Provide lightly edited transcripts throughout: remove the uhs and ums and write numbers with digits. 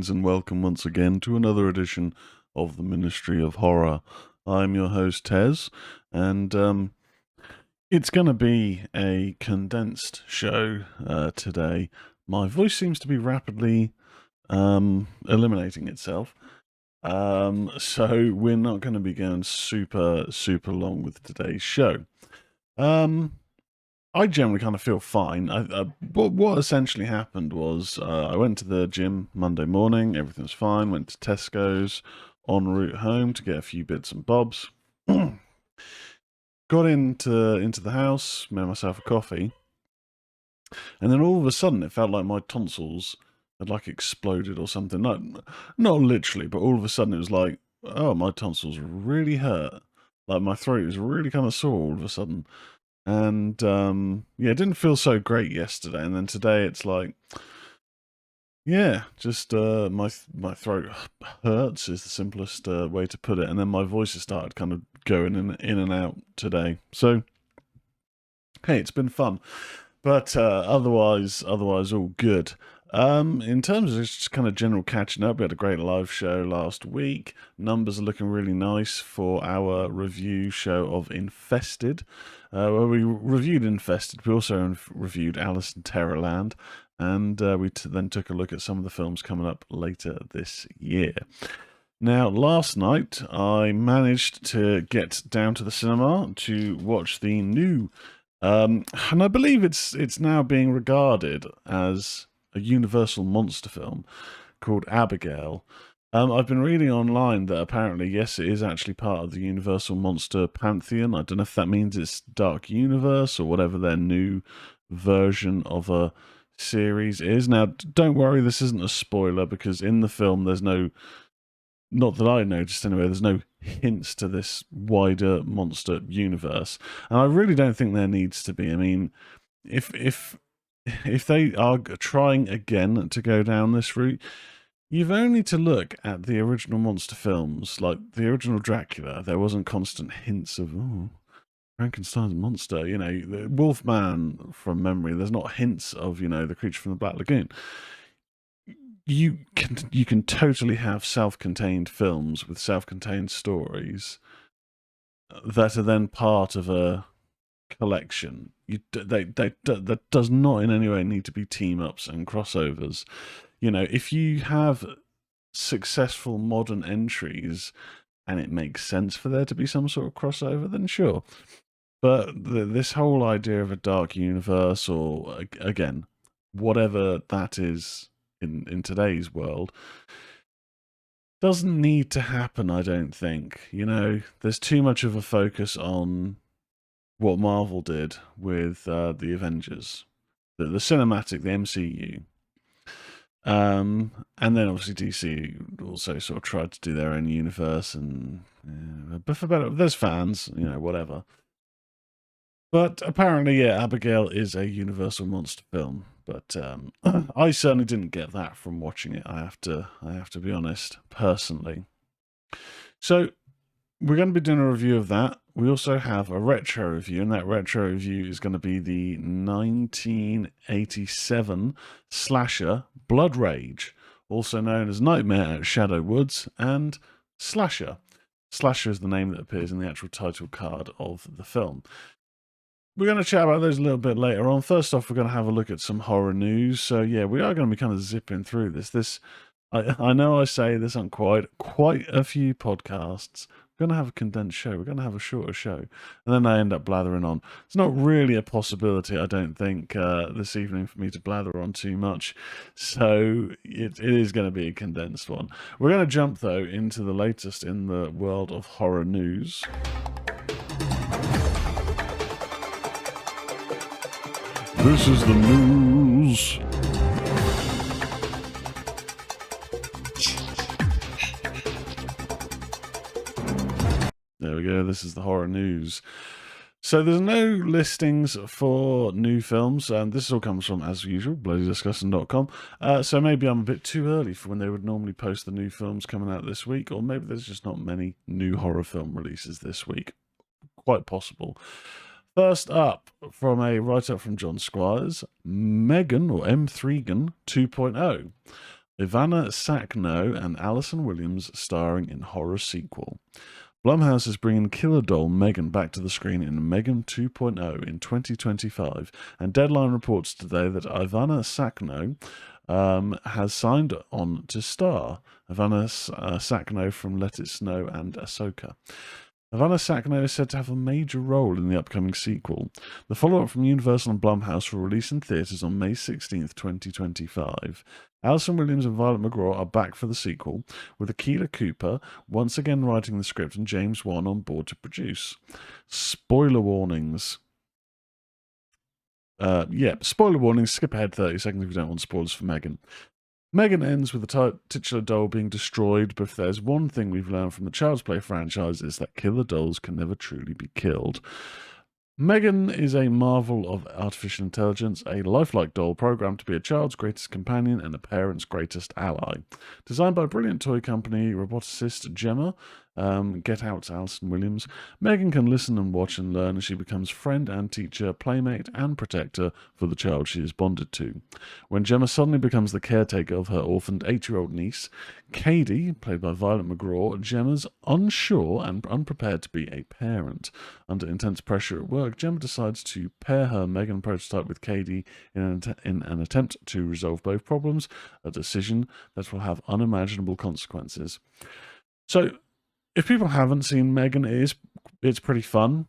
greetings and welcome once again to another edition of the Ministry of Horror. I'm your host, Tez, and it's going to be a condensed show today. My voice seems to be rapidly eliminating itself, so we're not going to be going super long with today's show. I generally kind of feel fine. What essentially happened was I went to the gym Monday morning, everything was fine, went to Tesco's en route home to get a few bits and bobs. Got into the house, made myself a coffee, and then all of a sudden it felt like my tonsils had like exploded or something. Not literally, but all of a sudden it was like, oh, my tonsils really hurt. Like my throat was really kind of sore all of a sudden. And yeah, it didn't feel so great yesterday, and then today it's like, yeah, just my throat hurts is the simplest way to put it, and then my voice has started kind of going in and out today. So hey, it's been fun, but otherwise all good. In terms of just kind of general catching up, we had a great live show last week. Numbers are looking really nice for our review show of Infested. Where we reviewed Infested, we also reviewed Alice in Terrorland, and we then took a look at some of the films coming up later this year. Now, last night, I managed to get down to the cinema to watch the new, and I believe it's now being regarded as a Universal monster film called Abigail. I've been reading online that apparently, yes, it is actually part of the Universal Monster Pantheon. I don't know if that means it's Dark Universe or whatever their new version of a series is. Now, don't worry, this isn't a spoiler, because in the film there's no, not that I noticed anyway, there's no hints to this wider monster universe. And I really don't think there needs to be. I mean, if they are trying again to go down this route, you've only to look at the original monster films, like the original Dracula. There wasn't constant hints of, oh, Frankenstein's a monster. You know, the Wolfman, from memory, there's not hints of, you know, the creature from the Black Lagoon. You can totally have self-contained films with self-contained stories that are then part of a collection. That does not in any way need to be team-ups and crossovers. You know, if you have successful modern entries and it makes sense for there to be some sort of crossover, then sure. But this whole idea of a dark universe, or again, whatever that is in today's world, doesn't need to happen, I don't think. You know, there's too much of a focus on what Marvel did with the Avengers, the cinematic, the MCU. And then obviously DC also sort of tried to do their own universe, and but for better, there's fans, you know, whatever. But apparently, yeah, Abigail is a Universal monster film. But I certainly didn't get that from watching it. I have to be honest, personally. So we're going to be doing a review of that. We also have a retro review, and that retro review is going to be the 1987 slasher Blood Rage, also known as Nightmare at Shadow Woods and Slasher. Slasher is the name that appears in the actual title card of the film. We're going to chat about those a little bit later on. First off, we're going to have a look at some horror news. So yeah, we are going to be kind of zipping through this. I know I say this on quite a few podcasts. We're going to have a condensed show. We're going to have a shorter show. And then I end up blathering on. It's not really a possibility, I don't think, this evening for me to blather on too much. So it is going to be a condensed one. We're going to jump, though, into the latest in the world of horror news. This is the news. There we go, this is the horror news. So there's no listings for new films, and this all comes from, as usual, bloodydisgusting.com. So maybe I'm a bit too early for when they would normally post the new films coming out this week, or maybe there's just not many new horror film releases this week. Quite possible. First up, from a write-up from John Squires, Megan, or M3gan 2.0. Ivana Sakno and Alison Williams starring in horror sequel. Blumhouse is bringing killer doll Megan back to the screen in Megan 2.0 in 2025, and Deadline reports today that Ivana Sakno has signed on to star. Ivana Sakno from Let It Snow and Ahsoka. Ivana Sakno is said to have a major role in the upcoming sequel. The follow-up from Universal and Blumhouse will release in theaters on May 16th, 2025. Alison Williams and Violet McGraw are back for the sequel, with Akilah Cooper once again writing the script and James Wan on board to produce. Spoiler warnings. Spoiler warnings. Skip ahead 30 seconds if you don't want spoilers for Megan. Megan ends with the titular doll being destroyed, but if there's one thing we've learned from the Child's Play franchise, it's that killer dolls can never truly be killed. Megan is a marvel of artificial intelligence, a lifelike doll programmed to be a child's greatest companion and a parent's greatest ally. Designed by brilliant toy company roboticist Gemma, Get Out's Alison Williams, Megan can listen and watch and learn as she becomes friend and teacher, playmate and protector for the child she is bonded to. When Gemma suddenly becomes the caretaker of her orphaned 8-year-old niece, Katie, played by Violet McGraw, Gemma's unsure and unprepared to be a parent. Under intense pressure at work, Gemma decides to pair her Megan prototype with Katie in an attempt to resolve both problems, a decision that will have unimaginable consequences. So, if people haven't seen Megan, it's pretty fun.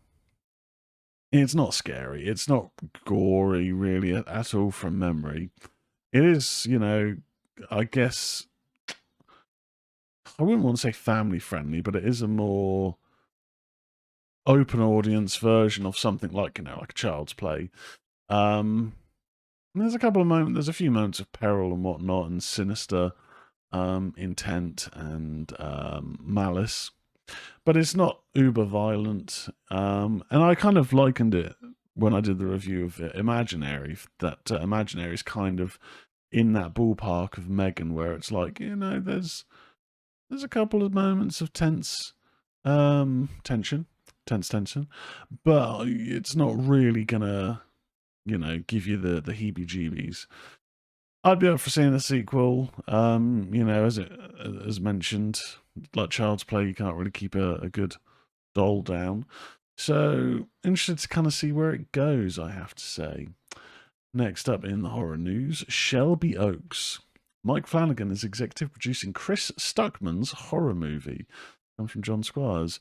It's not scary. It's not gory, really, at all from memory. It is, I guess, I wouldn't want to say family friendly, but it is a more open audience version of something like, like a Child's Play. There's a few moments of peril and whatnot, and sinister intent and malice, but it's not uber violent. And I kind of likened it when I did the review of Imaginary, that Imaginary is kind of in that ballpark of Megan, where it's like, there's a couple of moments of tense tension, but it's not really gonna, give you the heebie-jeebies. I'd be up for seeing the sequel. As mentioned, like Child's Play, you can't really keep a good doll down. So, interested to kind of see where it goes, I have to say. Next up in the horror news, Shelby Oaks. Mike Flanagan is executive producing Chris Stuckman's horror movie. Comes from John Squires.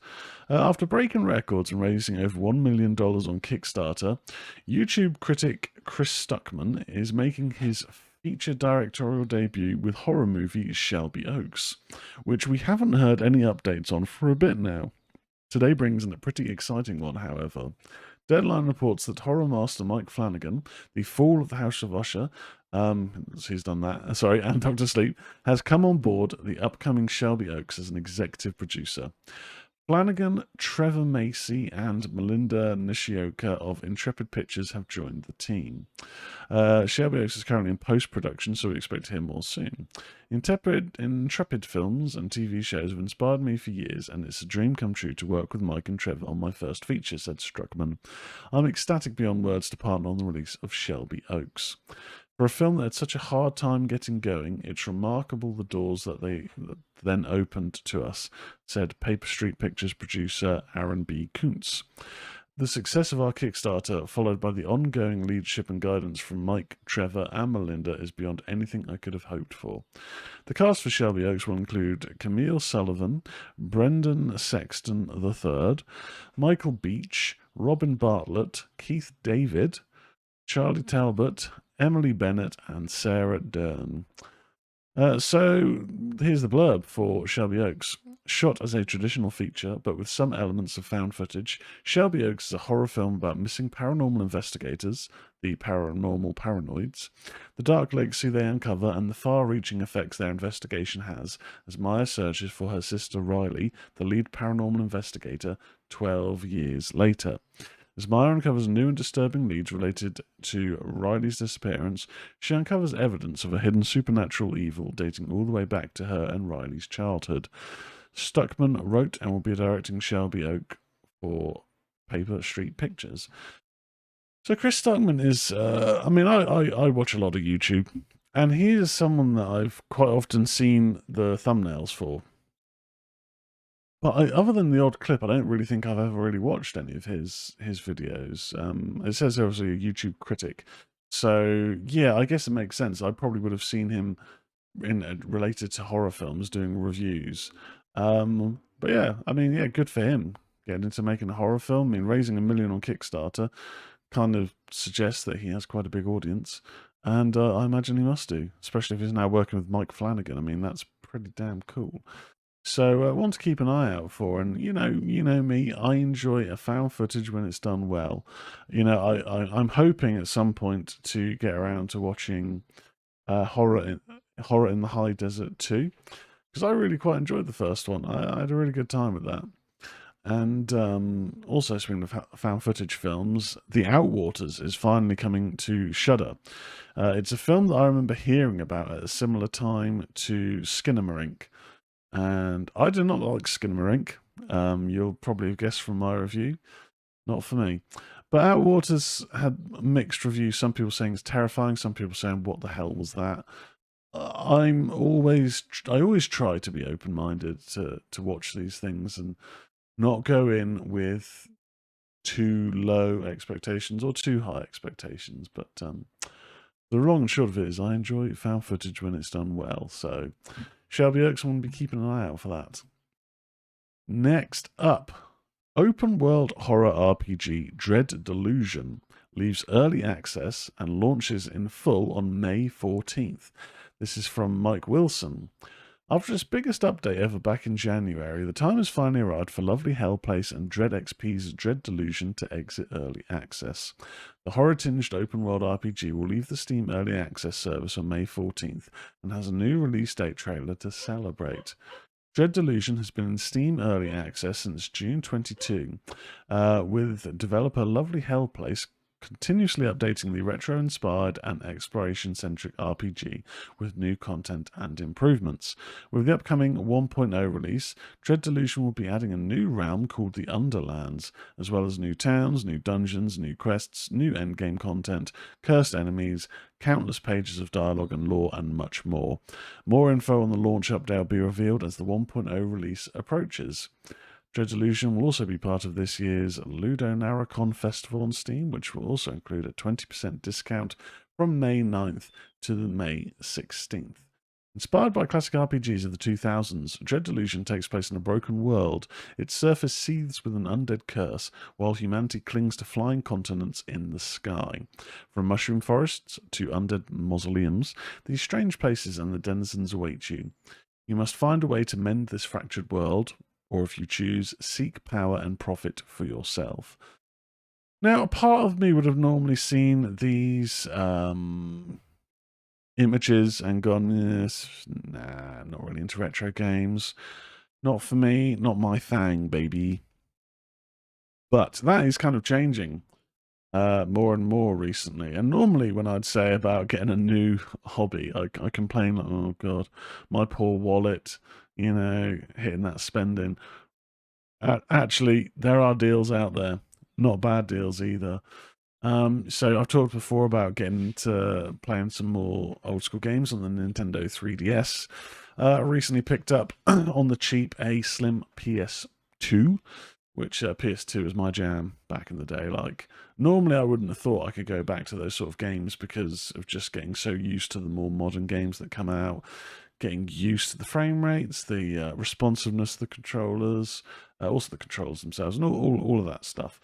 After breaking records and raising over $1 million on Kickstarter, YouTube critic Chris Stuckman is making his feature directorial debut with horror movie Shelby Oaks, which we haven't heard any updates on for a bit now. Today brings in a pretty exciting one, however. Deadline reports that horror master Mike Flanagan, The Fall of the House of Usher, he's done that, and Dr. Sleep, has come on board the upcoming Shelby Oaks as an executive producer. Flanagan, Trevor Macy, and Melinda Nishioka of Intrepid Pictures have joined the team. Shelby Oaks is currently in post-production, so we expect to hear more soon. Intrepid films and TV shows have inspired me for years, and it's a dream come true to work with Mike and Trevor on my first feature, said Struckman. I'm ecstatic beyond words to partner on the release of Shelby Oaks. For a film that had such a hard time getting going, it's remarkable the doors that they then opened to us, said Paper Street Pictures producer Aaron B. Kuntz. The success of our Kickstarter, followed by the ongoing leadership and guidance from Mike, Trevor, and Melinda, is beyond anything I could have hoped for. The cast for Shelby Oaks will include Camille Sullivan, Brendan Sexton III, Michael Beach, Robin Bartlett, Keith David, Charlie Talbot, Emily Bennett, and Sarah Dern. So here's the blurb for Shelby Oaks. Shot as a traditional feature, but with some elements of found footage, Shelby Oaks is a horror film about missing paranormal investigators, the paranormal paranoids, the dark legacy they uncover, and the far-reaching effects their investigation has as Maya searches for her sister Riley, the lead paranormal investigator, 12 years later. As Maya uncovers new and disturbing leads related to Riley's disappearance, she uncovers evidence of a hidden supernatural evil dating all the way back to her and Riley's childhood. Stuckman wrote and will be directing Shelby Oak for Paper Street Pictures. So Chris Stuckman is, I watch a lot of YouTube, And he is someone that I've quite often seen the thumbnails for. But other than the odd clip, I don't really think I've ever really watched any of his videos. It says obviously a YouTube critic. So, yeah, I guess it makes sense. I probably would have seen him in related to horror films doing reviews. But yeah, I mean, yeah, good for him getting into making a horror film. I mean, raising $1 million on Kickstarter kind of suggests that he has quite a big audience. And I imagine he must do, especially if he's now working with Mike Flanagan. I mean, that's pretty damn cool. So one to keep an eye out for, and you know me, I enjoy a found footage when it's done well. You know, I'm hoping at some point to get around to watching Horror in the High Desert 2, because I really quite enjoyed the first one. I had a really good time with that. And also, speaking of found footage films, The Outwaters is finally coming to Shudder. It's a film that I remember hearing about at a similar time to Skinamarink. And I do not like Skinamarink. You'll probably have guessed from my review. Not for me. But Outwaters had mixed reviews. Some people saying it's terrifying. Some people saying, what the hell was that? I always try to be open-minded to watch these things and not go in with too low expectations or too high expectations. But the long and short of it is I enjoy found footage when it's done well. So Shelby Oaks, I want to be keeping an eye out for that. Next up, open world horror RPG Dread Delusion leaves early access and launches in full on May 14th. This is from Mike Wilson. After its biggest update ever back in January, the time has finally arrived for lovely Hellplace and Dread XP's Dread Delusion to exit early access. The horror-tinged open-world RPG will leave the Steam Early Access service on May 14th and has a new release date trailer to celebrate. Dread Delusion has been in Steam Early Access since June 22, with developer Lovely Hellplace continuously updating the retro-inspired and exploration-centric RPG with new content and improvements. With the upcoming 1.0 release, Dread Delusion will be adding a new realm called the Underlands, as well as new towns, new dungeons, new quests, new endgame content, cursed enemies, countless pages of dialogue and lore, and much more. More info on the launch update will be revealed as the 1.0 release approaches. Dread Delusion will also be part of this year's Ludo Narracon Festival on Steam, which will also include a 20% discount from May 9th to May 16th. Inspired by classic RPGs of the 2000s, Dread Delusion takes place in a broken world. Its surface seethes with an undead curse, while humanity clings to flying continents in the sky. From mushroom forests to undead mausoleums, these strange places and the denizens await you. You must find a way to mend this fractured world, or if you choose, seek power and profit for yourself. Now, a part of me would have normally seen these images and gone, yes, nah, not really into retro games. Not for me, not my thing, baby. But that is kind of changing more and more recently. And normally when I'd say about getting a new hobby, I complain like, oh God, my poor wallet, you know, hitting that spending. Actually, there are deals out there, not bad deals either. So I've talked before about getting to playing some more old school games on the Nintendo 3DS. Recently picked up on the cheap a slim PS2, which PS2 was my jam back in the day. Like, normally I wouldn't have thought I could go back to those sort of games because of just getting so used to the more modern games that come out, getting used to the frame rates, the responsiveness of the controllers, also the controls themselves, and all of that stuff.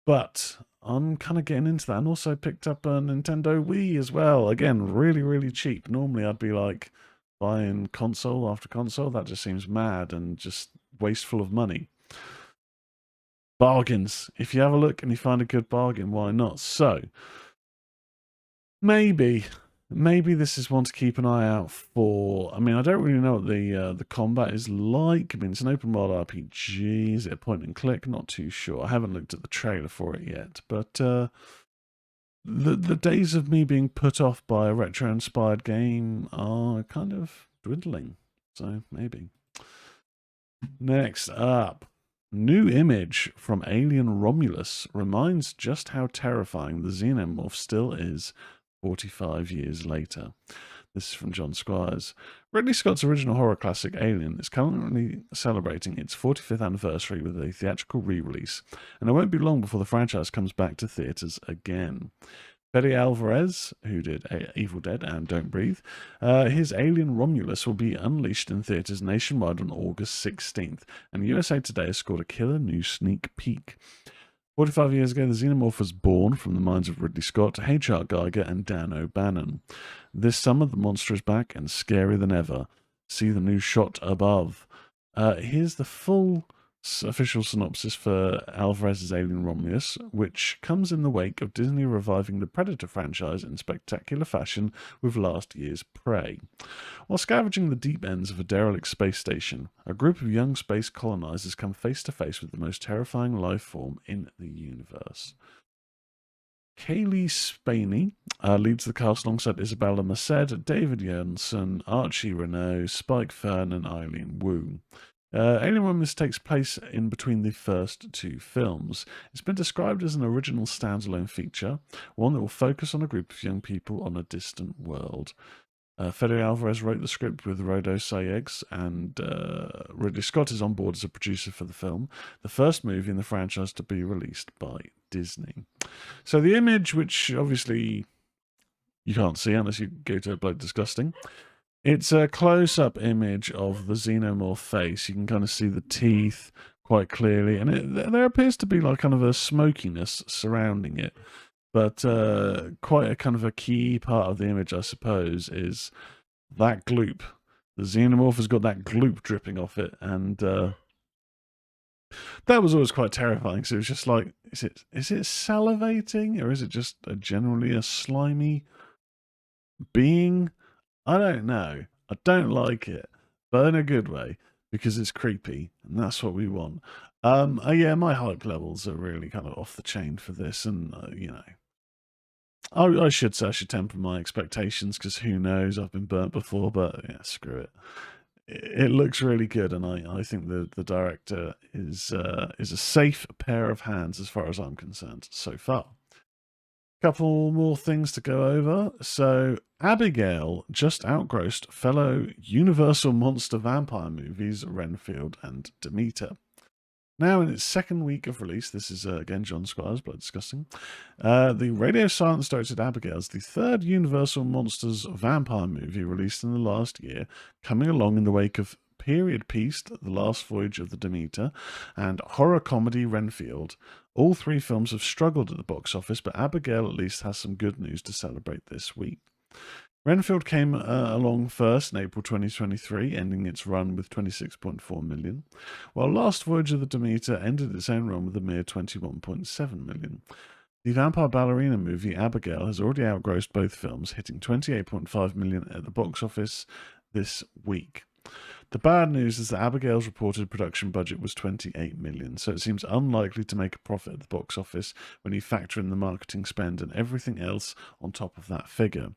But I'm kind of getting into that, and also picked up a Nintendo Wii as well. Again, really, really cheap. Normally I'd be like buying console after console. That just seems mad and just wasteful of money. Bargains. If you have a look and you find a good bargain, why not? So, maybe this is one to keep an eye out for. I mean, I don't really know what the combat is like. I mean, it's an open world RPG. Is it a point and click? Not too sure. I haven't looked at the trailer for it yet. But the days of me being put off by a retro-inspired game are kind of dwindling. So, maybe. Next up. New image from Alien Romulus reminds just how terrifying the xenomorph still is 45 years later. This is from John Squires. Ridley Scott's original horror classic Alien is currently celebrating its 45th anniversary with a theatrical re-release, and it won't be long before the franchise comes back to theatres again. Fede Alvarez, who did Evil Dead and Don't Breathe, his Alien Romulus will be unleashed in theatres nationwide on August 16th, and USA Today has scored a killer new sneak peek. 45 years ago, the Xenomorph was born from the minds of Ridley Scott, H.R. Geiger, and Dan O'Bannon. This summer, the monster is back and scarier than ever. See the new shot above. Here's the full official synopsis for Alvarez's Alien Romulus, which comes in the wake of Disney reviving the Predator franchise in spectacular fashion with last year's Prey. While scavenging the deep ends of a derelict space station, a group of young space colonizers come face to face with the most terrifying life form in the universe. Kaylee Spaney leads the cast alongside Isabella Merced, David Janssen, Archie Renault, Spike Fern, and Eileen Wu. Alien Romulus takes place in between the first two films. It's been described as an original standalone feature, one that will focus on a group of young people on a distant world. Fede Alvarez wrote the script with Rodo Sayegh, and Ridley Scott is on board as a producer for the film, the first movie in the franchise to be released by Disney. So the image, which obviously you can't see unless you go to Upload Disgusting, it's a close-up image of the xenomorph face. You can kind of see the teeth quite clearly, and there appears to be like kind of a smokiness surrounding it. But quite a kind of a key part of the image, I suppose, is that gloop. The xenomorph has got that gloop dripping off it, and that was always quite terrifying. So it was just like, is it salivating, or is it just generally a slimy being? I don't know. I don't like it, but in a good way, because it's creepy, and that's what we want. Yeah, my hype levels are really kind of off the chain for this, and you know, I should say I should temper my expectations, because who knows? I've been burnt before, but yeah, screw it. It looks really good, and I think the director is a safe pair of hands as far as I'm concerned so far. Couple more things to go over. So, Abigail just outgrossed fellow Universal Monster vampire movies Renfield and Demeter. Now in its second week of release, this is again John Squires, Blood Disgusting. The radio silence directed Abigail is the third Universal Monsters vampire movie released in the last year, coming along in the wake of period piece The Last Voyage of the Demeter and horror comedy Renfield. All three films have struggled at the box office, but Abigail at least has some good news to celebrate this week. Renfield came along first in April 2023, ending its run with 26.4 million, while Last Voyage of the Demeter ended its own run with a mere 21.7 million. The vampire ballerina movie Abigail has already outgrossed both films, hitting 28.5 million at the box office this week. The bad news is that Abigail's reported production budget was 28 million, so it seems unlikely to make a profit at the box office when you factor in the marketing spend and everything else on top of that figure.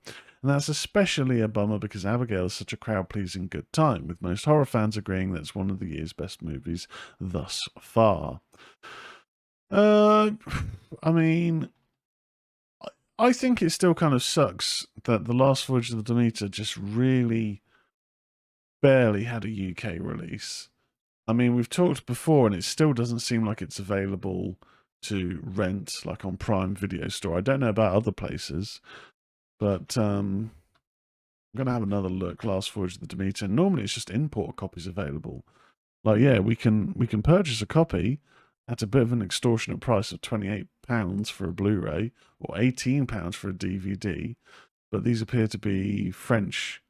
And that's especially a bummer because Abigail is such a crowd-pleasing good time, with most horror fans agreeing that it's one of the year's best movies thus far. I mean, I think it still kind of sucks that The Last Voyage of the Demeter just really barely had a UK release. I mean, we've talked before, and it still doesn't seem like it's available to rent, like on Prime Video Store. I don't know about other places, but I'm going to have another look. Last Voyage of the Demeter. Normally, it's just import copies available. Like, yeah, we can purchase a copy at a bit of an extortionate price of £28 for a Blu-ray or £18 for a DVD, but these appear to be French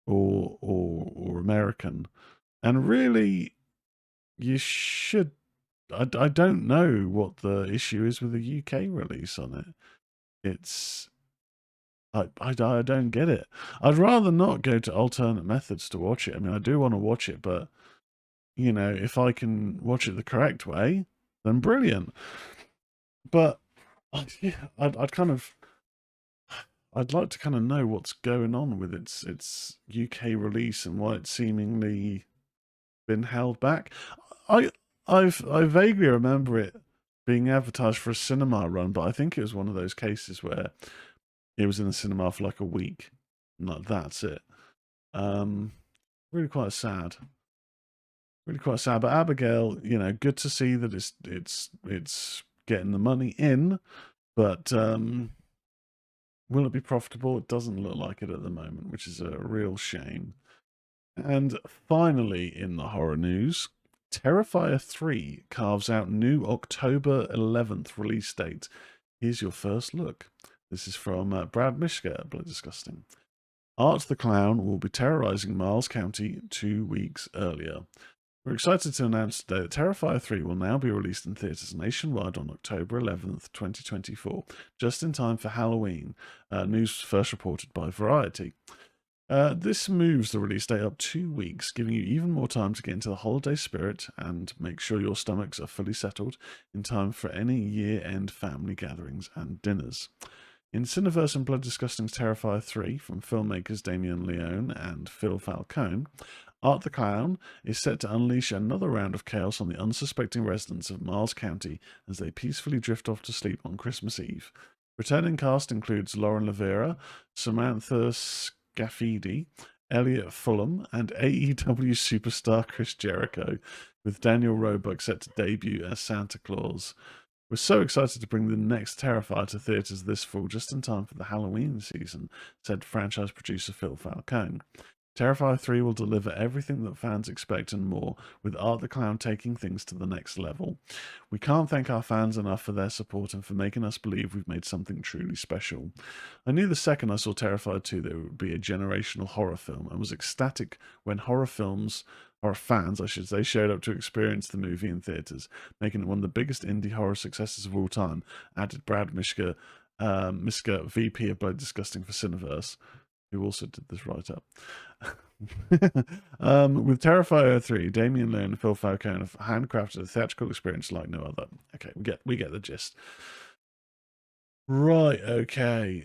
or American, and really, you should. I don't know what the issue is with the UK release on it. It's I don't get it. I'd rather not go to alternate methods to watch it. I mean, I do want to watch it, but you know, if I can watch it the correct way, then brilliant. But I'd kind of. I'd like to kind of know what's going on with its UK release and why it's seemingly been held back. I vaguely remember it being advertised for a cinema run, but I think it was one of those cases where it was in the cinema for like a week. And that's it. Really quite sad. Really quite sad. But Abigail, good to see that it's getting the money in, but will it be profitable? It doesn't look like it at the moment, which is a real shame. And finally, in the horror news, Terrifier 3 carves out new October 11th release date. Here's your first look. This is from Brad Mishka at Bloody Disgusting. Art the Clown will be terrorizing Miles County 2 weeks earlier. We're excited to announce today that Terrifier 3 will now be released in theatres nationwide on October 11th, 2024, just in time for Halloween. News first reported by Variety. This moves the release date up 2 weeks, giving you even more time to get into the holiday spirit and make sure your stomachs are fully settled in time for any year-end family gatherings and dinners. In Cineverse and Blood Disgusting's Terrifier 3, from filmmakers Damien Leone and Phil Falcone, Art the Clown is set to unleash another round of chaos on the unsuspecting residents of Miles County as they peacefully drift off to sleep on Christmas Eve. Returning cast includes Lauren Lavera, Samantha Scafidi, Elliot Fulham, and AEW superstar Chris Jericho, with Daniel Roebuck set to debut as Santa Claus. We're so excited to bring the next Terrifier to theatres this fall, just in time for the Halloween season, said franchise producer Phil Falcone. Terrifier 3 will deliver everything that fans expect and more, with Art the Clown taking things to the next level. We can't thank our fans enough for their support and for making us believe we've made something truly special. I knew the second I saw Terrifier 2 that it would be a generational horror film, and was ecstatic when horror fans, I should say, showed up to experience the movie in theatres, making it one of the biggest indie horror successes of all time, added Brad Mishka, VP of Bloody Disgusting for Cineverse, who also did this write-up. With Terrifier 3, Damien Leone and Phil Falcone have handcrafted a theatrical experience like no other. Okay, we get the gist. Right, okay.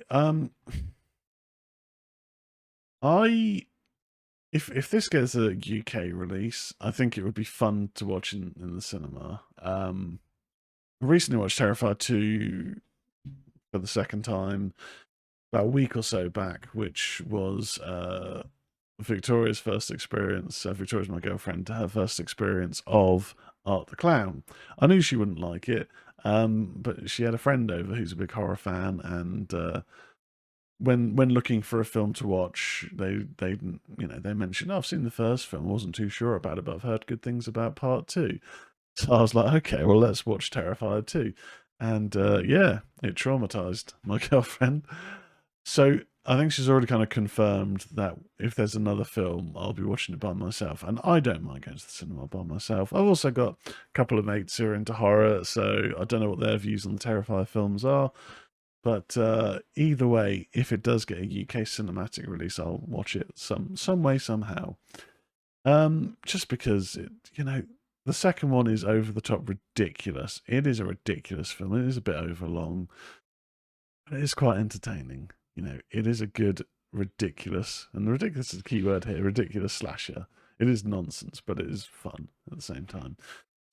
If this gets a UK release, I think it would be fun to watch in the cinema. I recently watched Terrifier 2 for the second time about a week or so back, which was Victoria's first experience. Victoria's my girlfriend, her first experience of Art the Clown. I knew she wouldn't like it, but she had a friend over who's a big horror fan, and when looking for a film to watch, they mentioned, I've seen the first film, wasn't too sure about it, but I've heard good things about part 2. So I was like, okay, well, let's watch Terrifier 2. And yeah, it traumatized my girlfriend. So I think she's already kind of confirmed that if there's another film, I'll be watching it by myself. And I don't mind going to the cinema by myself. I've also got a couple of mates who are into horror, so I don't know what their views on the Terrifier films are. But either way, if it does get a UK cinematic release, I'll watch it some way, somehow. Just because, the second one is over the top ridiculous. It is a ridiculous film. It is a bit over long. But it is quite entertaining. It is a good, ridiculous, and ridiculous is the key word here, ridiculous slasher. It is nonsense, but it is fun at the same time.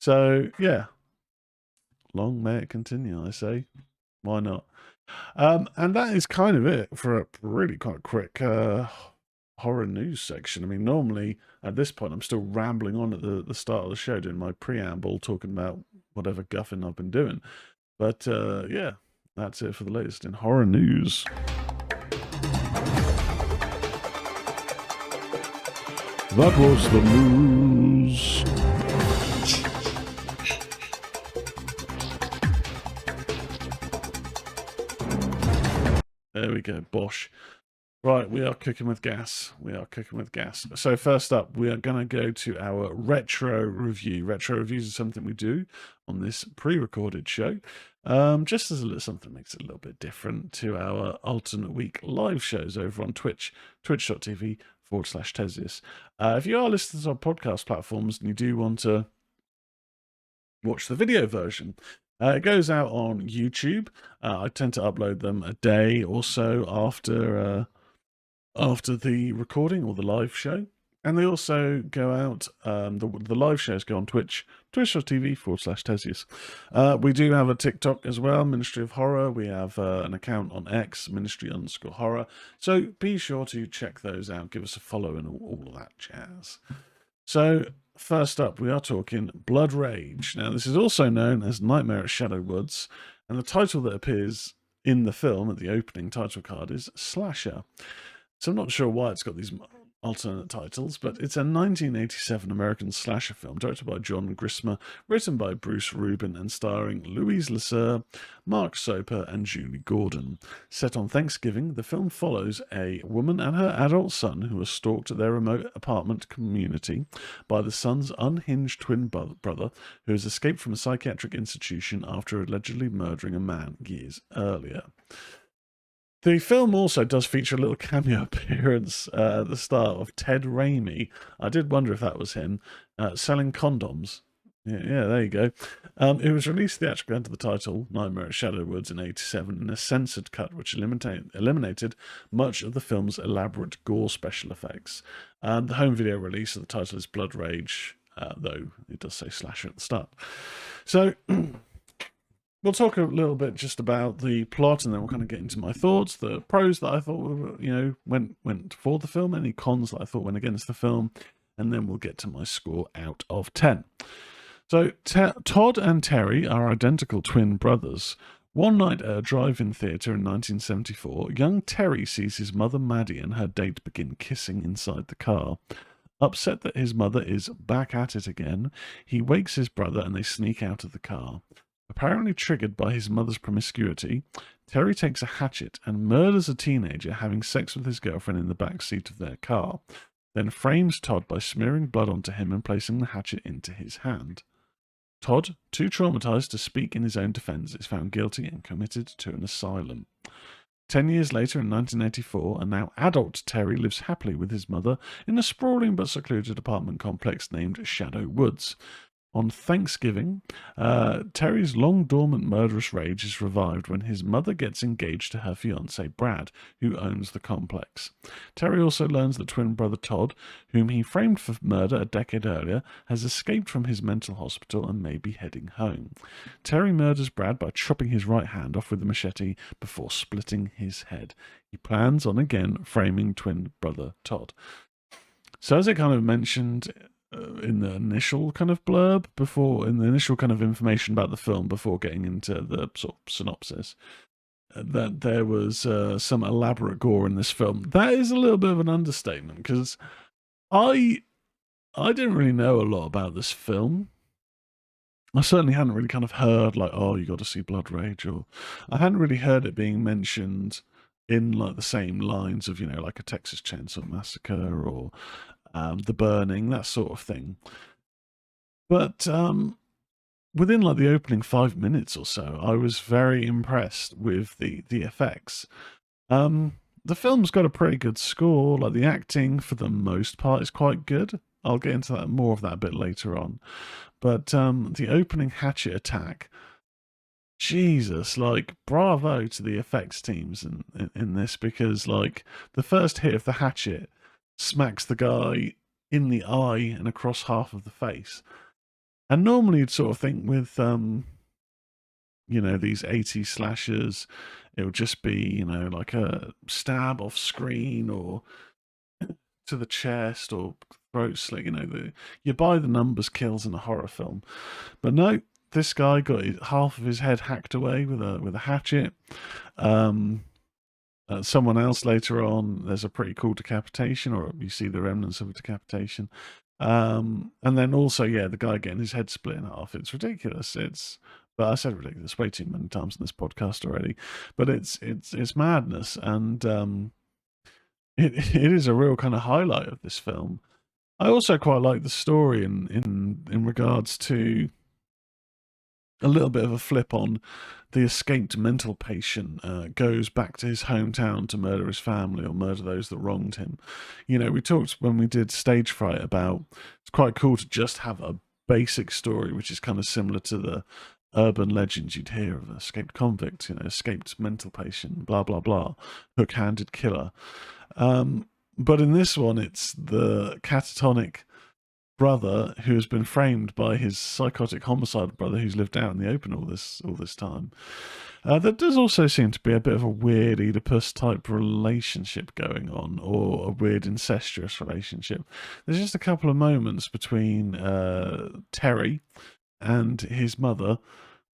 So, yeah. Long may it continue, I say. Why not? And that is kind of it for a really quite quick horror news section. I mean, normally at this point, I'm still rambling on at the start of the show, doing my preamble, talking about whatever guffing I've been doing. But yeah, that's it for the latest in horror news. That was the news. There we go, bosh. Right, we are cooking with gas. So first up, we are going to go to our retro review. Retro reviews is something we do on this pre-recorded show, just as something that makes it a little bit different to our alternate week live shows over on Twitch, twitch.tv/Tesius. If you are listening on podcast platforms and you do want to watch the video version, it goes out on YouTube. I tend to upload them a day or so after the recording or the live show. And they also go out, the live shows go on Twitch, twitch.tv/Tesius. We do have a TikTok as well, Ministry of Horror. We have an account on X, Ministry_Horror. So be sure to check those out, give us a follow and all of that jazz. So first up, we are talking Blood Rage. Now, this is also known as Nightmare at Shadow Woods, and the title that appears in the film at the opening title card is Slasher. So I'm not sure why it's got these alternate titles, but it's a 1987 American slasher film directed by John Grisham, written by Bruce Rubin, and starring Louise Lasser, Mark Soper, and Julie Gordon. Set on Thanksgiving, the film follows a woman and her adult son who are stalked at their remote apartment community by the son's unhinged twin brother who has escaped from a psychiatric institution after allegedly murdering a man years earlier. The film also does feature a little cameo appearance at the start of Ted Raimi. I did wonder if that was him, selling condoms. Yeah, there you go. It was released theatrically under the title Nightmare at Shadow Woods in 1987 in a censored cut, which eliminated much of the film's elaborate gore special effects. The home video release of the title is Blood Rage, though it does say slasher at the start. So we'll talk a little bit just about the plot, and then we'll kind of get into my thoughts, the pros that I thought were, went for the film, any cons that I thought went against the film, and then we'll get to my score out of 10. So Todd and Terry are identical twin brothers. One night at a drive-in theatre in 1974, young Terry sees his mother Maddie and her date begin kissing inside the car. Upset that his mother is back at it again, he wakes his brother and they sneak out of the car. Apparently triggered by his mother's promiscuity, Terry takes a hatchet and murders a teenager having sex with his girlfriend in the back seat of their car, then frames Todd by smearing blood onto him and placing the hatchet into his hand. Todd, too traumatized to speak in his own defense, is found guilty and committed to an asylum. 10 years later, in 1984, a now adult Terry lives happily with his mother in a sprawling but secluded apartment complex named Shadow Woods. On Thanksgiving, Terry's long-dormant murderous rage is revived when his mother gets engaged to her fiancé, Brad, who owns the complex. Terry also learns that twin brother Todd, whom he framed for murder a decade earlier, has escaped from his mental hospital and may be heading home. Terry murders Brad by chopping his right hand off with a machete before splitting his head. He plans on again framing twin brother Todd. So as it kind of mentioned in the initial kind of blurb in the initial kind of information about the film before getting into the sort of synopsis, that there was some elaborate gore in this film. That is a little bit of an understatement, because I didn't really know a lot about this film. I certainly hadn't really kind of heard like, oh, you got to see Blood Rage, or I hadn't really heard it being mentioned in like the same lines of, like a Texas Chainsaw Massacre or The Burning, that sort of thing. But within like the opening 5 minutes or so, I was very impressed with the effects. The film's got a pretty good score. Like the acting, for the most part, is quite good. I'll get into that more of that a bit later on. But the opening hatchet attack, Jesus, like bravo to the effects teams in this, because like the first hit of the hatchet smacks the guy in the eye and across half of the face. And normally you'd sort of think with, these 80s slashers, it would just be, like a stab off screen or to the chest or throat slit, you buy the numbers kills in a horror film. But no, this guy got half of his head hacked away with a hatchet. Someone else later on, there's a pretty cool decapitation, or you see the remnants of a decapitation. And then also, the guy getting his head split in half. It's ridiculous. But I said ridiculous way too many times in this podcast already. But it's madness, and it is a real kind of highlight of this film. I also quite like the story in regards to a little bit of a flip on the escaped mental patient goes back to his hometown to murder his family or murder those that wronged him. We talked when we did Stage Fright about it's quite cool to just have a basic story, which is kind of similar to the urban legends you'd hear of escaped convict, escaped mental patient, blah, blah, blah, hook-handed killer. But in this one, it's the catatonic brother who has been framed by his psychotic homicide brother who's lived out in the open all this time. There does also seem to be a bit of a weird Oedipus type relationship going on, or a weird incestuous relationship. There's just a couple of moments between Terry and his mother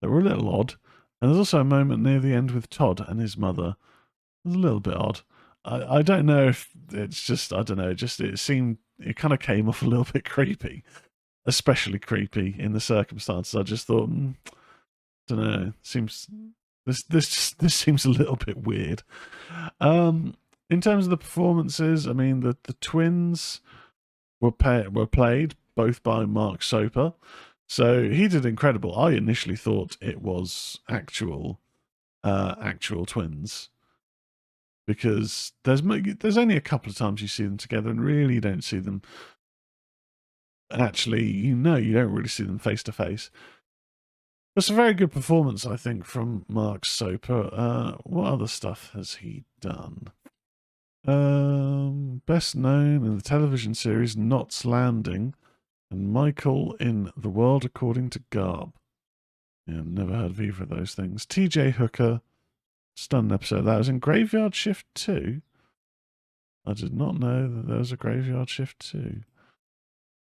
that were a little odd. And there's also a moment near the end with Todd and his mother. It was a little bit odd. I don't know if it's just, I don't know, just it kind of came off a little bit creepy, especially creepy in the circumstances. I just thought, I don't know, this seems a little bit weird. In terms of the performances, I mean, the twins were played both by Mark Soper. So he did incredible. I initially thought it was actual twins, because there's only a couple of times you see them together, and really you don't see them. Actually, you don't really see them face to face. It's a very good performance, I think, from Mark Soper. What other stuff has he done? Best known in the television series Knots Landing and Michael in The World According to Garb. Yeah, never heard of either of those things. TJ Hooker, stunned episode. That was in Graveyard Shift 2. I did not know that there was a Graveyard Shift 2.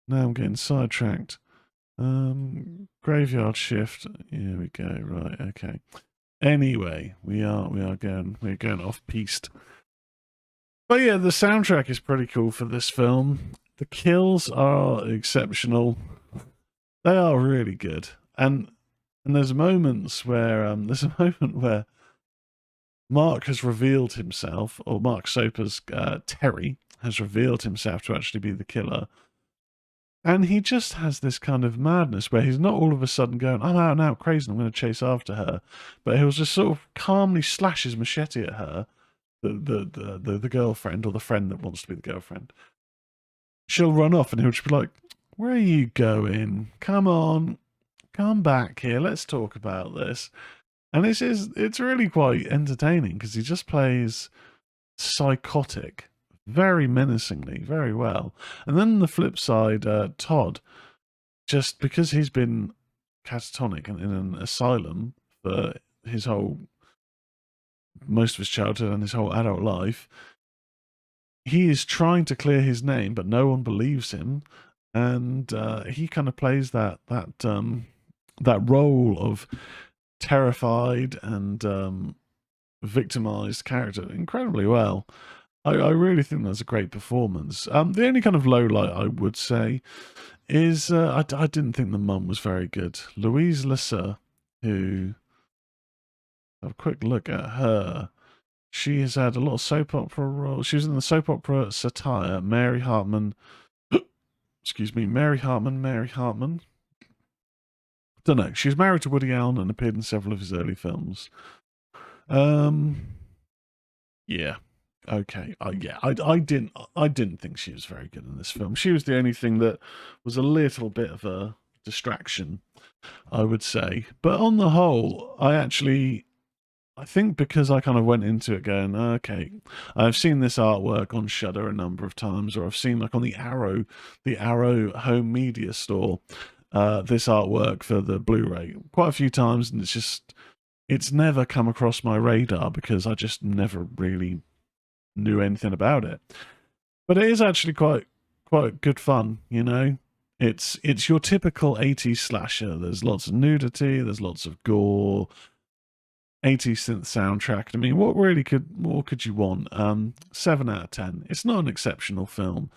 Now I'm getting sidetracked. Graveyard Shift. Here we go. Right, okay. Anyway, we're going off piste. But yeah, the soundtrack is pretty cool for this film. The kills are exceptional. They are really good. And there's moments where Mark has revealed himself, or Mark Soper's Terry has revealed himself to actually be the killer. And he just has this kind of madness where he's not all of a sudden going, I'm out and out crazy, I'm going to chase after her. But he'll just sort of calmly slash his machete at her, the girlfriend, or the friend that wants to be the girlfriend. She'll run off and he'll just be like, where are you going? Come on, come back here, let's talk about this. And it's really quite entertaining because he just plays psychotic very menacingly, very well. And then on the flip side, Todd, just because he's been catatonic and in an asylum for most of his childhood and his whole adult life, he is trying to clear his name, but no one believes him. And he kind of plays that role of terrified and victimized character incredibly well. I really think that's a great performance. The only kind of low light I would say is I didn't think the mum was very good. Louise Lasser, who, have a quick look at her. She has had a lot of soap opera roles. She was in the soap opera Satire, Mary Hartman. Excuse me, Mary Hartman. Don't know. She's married to Woody Allen and appeared in several of his early films. Yeah. Okay. I didn't think she was very good in this film. She was the only thing that was a little bit of a distraction, I would say. But on the whole, I think because I kind of went into it going, okay, I've seen this artwork on Shudder a number of times, or I've seen like on the Arrow home media store, this artwork for the Blu-ray quite a few times, and it's never come across my radar because I just never really knew anything about it. But it is actually quite good fun, you know. It's your typical 80s slasher. There's lots of nudity, there's lots of gore, 80s synth soundtrack. I mean, what more could you want? 7 out of 10. It's not an exceptional film,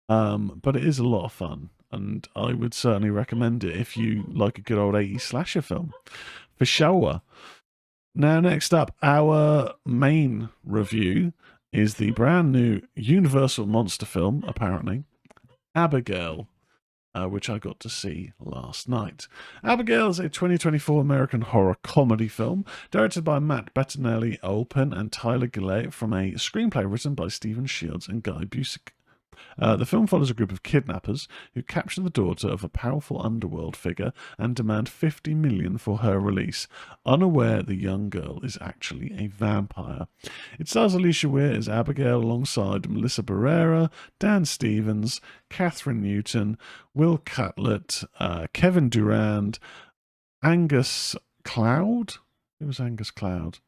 but it is a lot of fun, and I would certainly recommend it if you like a good old 80s slasher film, for sure. Now, next up, our main review is the brand new Universal monster film, apparently, Abigail, which I got to see last night. Abigail is a 2024 American horror comedy film directed by Matt Bettinelli Olpen and Tyler Gillett from a screenplay written by Stephen Shields and Guy Busick. The film follows a group of kidnappers who capture the daughter of a powerful underworld figure and demand $50 million for her release, unaware the young girl is actually a vampire. It stars Alicia Weir as Abigail alongside Melissa Barrera, Dan Stevens, Catherine Newton, Will Catlett, Kevin Durand, Angus Cloud. Who was Angus Cloud?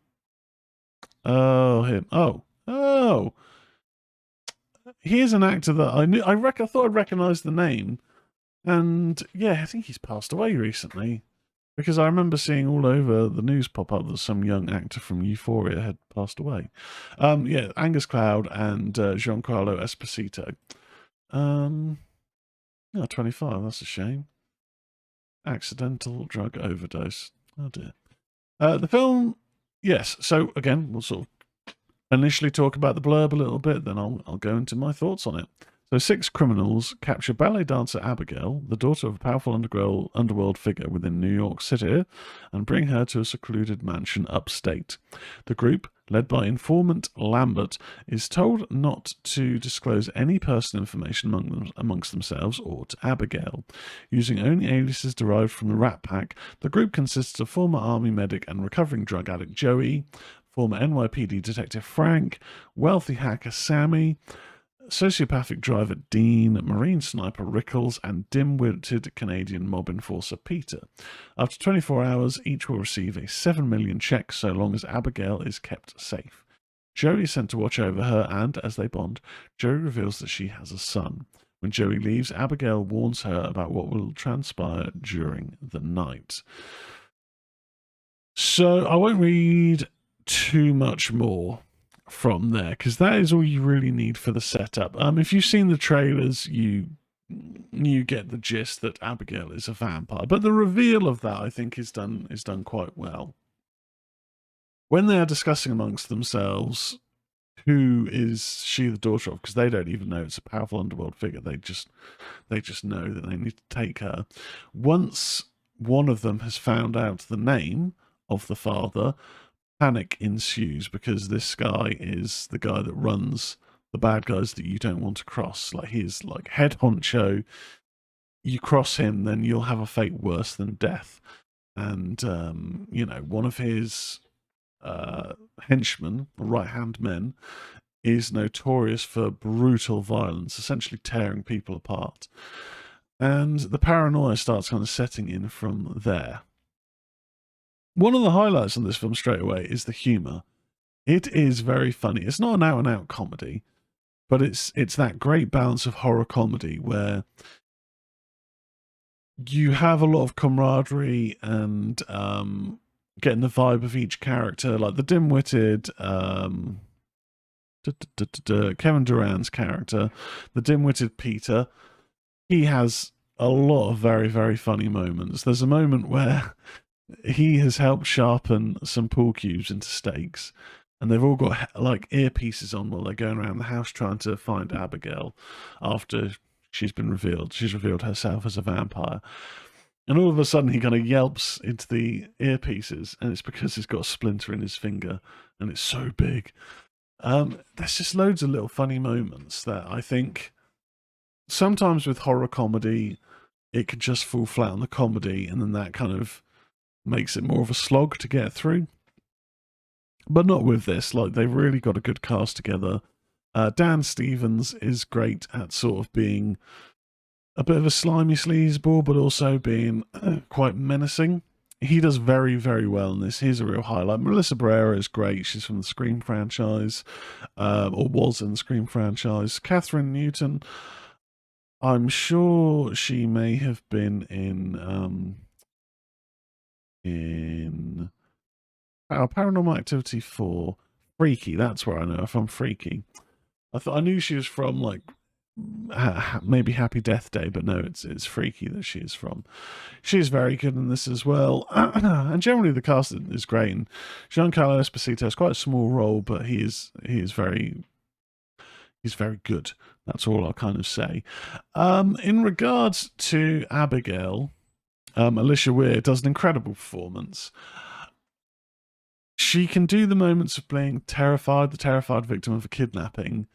Oh, him. Oh. Here's an actor that I knew. I thought I'd recognise the name, and yeah, I think he's passed away recently because I remember seeing all over the news pop up that some young actor from Euphoria had passed away. Yeah, Angus Cloud and Giancarlo Esposito. No, 25. That's a shame. Accidental drug overdose. Oh dear. The film. Yes. So again, we'll sort of initially talk about the blurb a little bit, then I'll go into my thoughts on it. So 6 criminals capture ballet dancer Abigail, the daughter of a powerful underworld figure within New York City, and bring her to a secluded mansion upstate. The group, led by informant Lambert, is told not to disclose any personal information amongst themselves or to Abigail. Using only aliases derived from the Rat Pack, the group consists of former army medic and recovering drug addict Joey, former NYPD detective Frank, wealthy hacker Sammy, sociopathic driver Dean, marine sniper Rickles, and dim-witted Canadian mob enforcer Peter. After 24 hours, each will receive a $7 million check so long as Abigail is kept safe. Joey is sent to watch over her, and as they bond, Joey reveals that she has a son. When Joey leaves, Abigail warns her about what will transpire during the night. So I won't read too much more from there because that is all you really need for the setup. If you've seen the trailers, you get the gist that Abigail is a vampire, but the reveal of that I think is done quite well. When they are discussing amongst themselves who is she the daughter of, because they don't even know it's a powerful underworld figure, they just know that they need to take her. Once one of them has found out the name of the father, panic ensues because this guy is the guy that runs the bad guys that you don't want to cross. Like, he's like head honcho. You cross him, then you'll have a fate worse than death. And one of his henchmen, right-hand men, is notorious for brutal violence, essentially tearing people apart. And the paranoia starts kind of setting in from there. One of the highlights of this film straight away is the humour. It is very funny. It's not an out-and-out comedy, but it's that great balance of horror comedy where you have a lot of camaraderie and getting the vibe of each character, like the dim-witted Kevin Durand's character, the dim-witted Peter. He has a lot of very, very funny moments. There's a moment where he has helped sharpen some pool cues into stakes, and they've all got like earpieces on while they're going around the house trying to find Abigail after she's been revealed. She's revealed herself as a vampire. And all of a sudden he kind of yelps into the earpieces, and it's because he's got a splinter in his finger, and it's so big. There's just loads of little funny moments that I think sometimes with horror comedy, it could just fall flat on the comedy, and then that kind of makes it more of a slog to get through. But not with this. Like, they've really got a good cast together. Dan Stevens is great at sort of being a bit of a slimy sleazeball, but also being quite menacing. He does very, very well in this. He's a real highlight. Melissa Barrera is great. She's from the Scream franchise, or was in the Scream franchise. Catherine Newton, I'm sure she may have been in Paranormal Activity 4. Freaky, that's where I know her from. Freaky. I knew she was from like maybe Happy Death Day, but no, it's Freaky that she is from. She's very good in this as well, and generally the cast is great. And Giancarlo Esposito has quite a small role, but he's very good. That's all I'll kind of say. In regards to Abigail, Alicia Weir does an incredible performance. She can do the moments of playing the terrified victim of a kidnapping,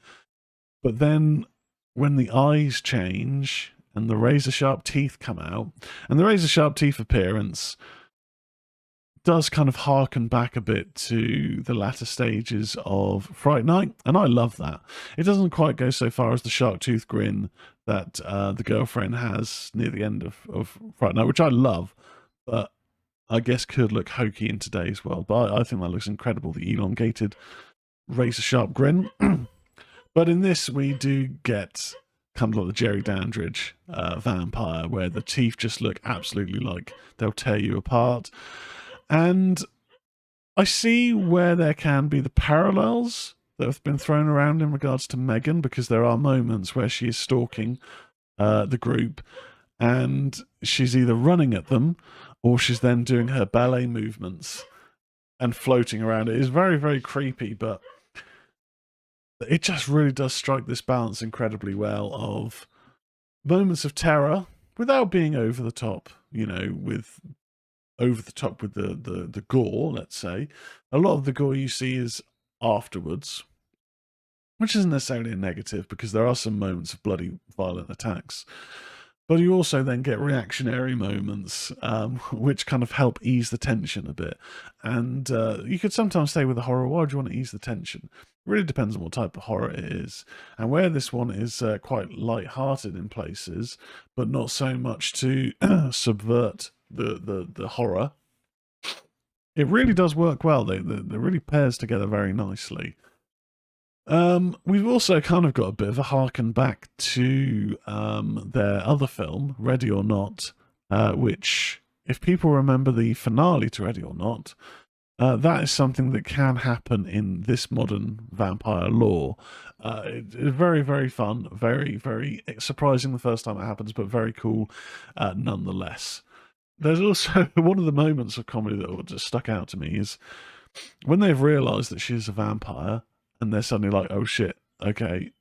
but then when the eyes change and the razor sharp teeth come out, and the razor sharp teeth appearance does kind of harken back a bit to the latter stages of Fright Night, and I love that. It doesn't quite go so far as the shark tooth grin that the girlfriend has near the end of Fright Night, which I love, but I guess could look hokey in today's world. But I think that looks incredible, the elongated razor sharp grin. But in this, we do get kind of like the Jerry Dandridge vampire, where the teeth just look absolutely like they'll tear you apart. And I see where there can be the parallels that have been thrown around in regards to Megan, because there are moments where she is stalking the group and she's either running at them or she's then doing her ballet movements and floating around. It is very, very creepy, but it just really does strike this balance incredibly well of moments of terror without being over the top, with the gore, let's say. A lot of the gore you see is afterwards, which isn't necessarily a negative because there are some moments of bloody violent attacks. But you also then get reactionary moments, which kind of help ease the tension a bit. And you could sometimes say with a horror, why do you want to ease the tension? It really depends on what type of horror it is. And where this one is quite light-hearted in places, but not so much to subvert the horror, it really does work well. They really pairs together very nicely. We've also kind of got a bit of a harken back to their other film, Ready or Not, which, if people remember the finale to Ready or Not, that is something that can happen in this modern vampire lore. It's very, very fun, very, very surprising the first time it happens, but very cool nonetheless. There's also one of the moments of comedy that just stuck out to me is when they've realised that she's a vampire, and they're suddenly like, oh shit, okay,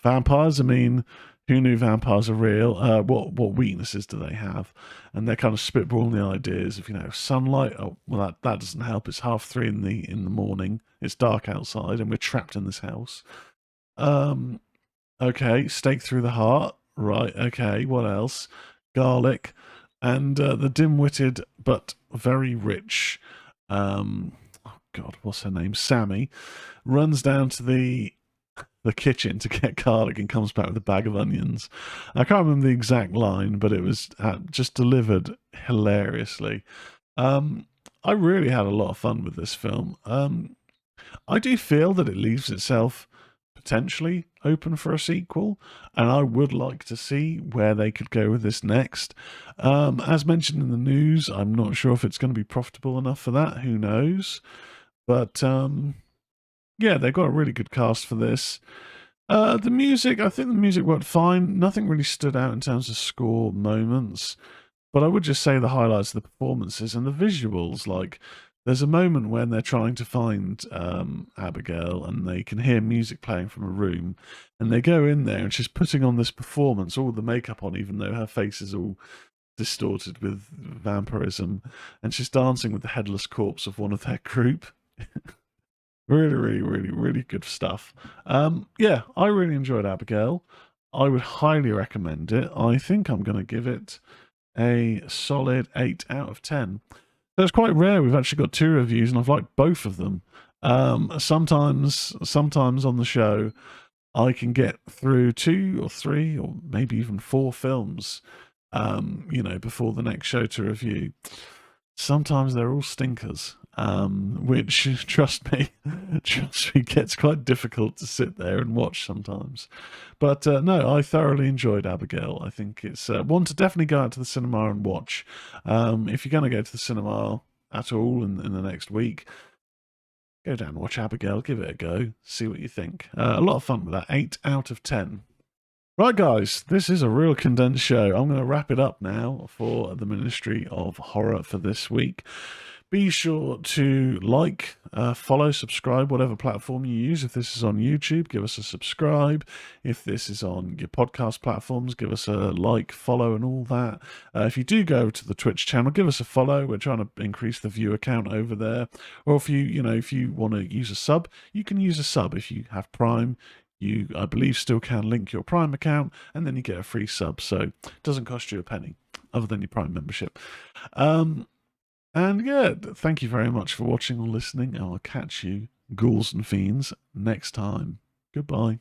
vampires, I mean, who knew vampires are real? What weaknesses do they have? And they're kind of spitballing the ideas of, sunlight. Oh, well, that doesn't help. It's 3:30 in the morning. It's dark outside, and we're trapped in this house. Okay, stake through the heart. Right, okay, what else? Garlic. And the dim-witted but very rich, oh God, what's her name? Sammy runs down to the kitchen to get garlic and comes back with a bag of onions. I can't remember the exact line, but it was just delivered hilariously. I really had a lot of fun with this film. I do feel that it leaves itself potentially open for a sequel, and I would like to see where they could go with this next. As mentioned in the news, I'm not sure if it's going to be profitable enough for that. Who knows? But yeah, they've got a really good cast for this. The music, I think the music worked fine. Nothing really stood out in terms of score moments, but I would just say the highlights of the performances and the visuals. Like, there's a moment when they're trying to find Abigail, and they can hear music playing from a room, and they go in there, and she's putting on this performance, all the makeup on, even though her face is all distorted with vampirism, and she's dancing with the headless corpse of one of their group. Really, really, really, really good stuff. Yeah, I really enjoyed Abigail. I would highly recommend it. I think I'm going to give it a solid 8 out of 10. So it's quite rare we've actually got 2 reviews, and I've liked both of them. Sometimes on the show, I can get through 2 or 3 or maybe even 4 films, before the next show to review. Sometimes they're all stinkers, which, trust me, gets quite difficult to sit there and watch sometimes. But no, I thoroughly enjoyed Abigail. I think it's one to definitely go out to the cinema and watch. If you're going to go to the cinema at all in the next week, go down and watch Abigail, give it a go, see what you think. A lot of fun with that, 8 out of 10. Right, guys, this is a real condensed show. I'm going to wrap it up now for the Ministry of Horror for this week. Be sure to like, follow, subscribe, whatever platform you use. If this is on YouTube, give us a subscribe. If this is on your podcast platforms, give us a like, follow, and all that. If you do go to the Twitch channel, give us a follow. We're trying to increase the viewer count over there. Or if you want to use a sub, you can use a sub. If you have Prime, you, I believe, still can link your Prime account, and then you get a free sub. So it doesn't cost you a penny, other than your Prime membership. And yeah, thank you very much for watching or listening. I'll catch you, ghouls and fiends, next time. Goodbye.